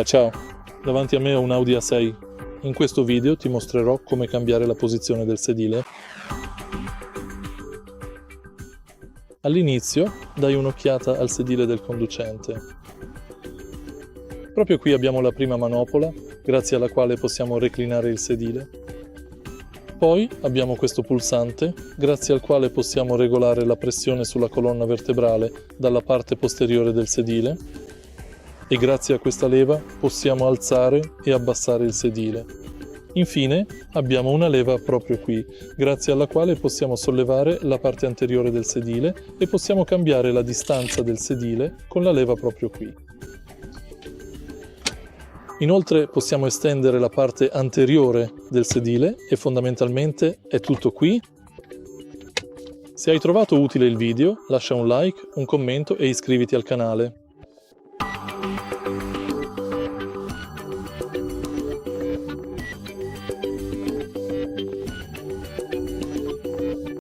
Ciao, davanti a me ho un Audi A6. In questo video ti mostrerò come cambiare la posizione del sedile. All'inizio dai un'occhiata al sedile del conducente. Proprio qui abbiamo la prima manopola, grazie alla quale possiamo reclinare il sedile. Poi abbiamo questo pulsante, grazie al quale possiamo regolare la pressione sulla colonna vertebrale dalla parte posteriore del sedile. E grazie a questa leva possiamo alzare e abbassare il sedile. Infine abbiamo una leva proprio qui, grazie alla quale possiamo sollevare la parte anteriore del sedile e possiamo cambiare la distanza del sedile con la leva proprio qui. Inoltre possiamo estendere la parte anteriore del sedile e fondamentalmente è tutto qui. Se hai trovato utile il video, lascia un like, un commento e iscriviti al canale.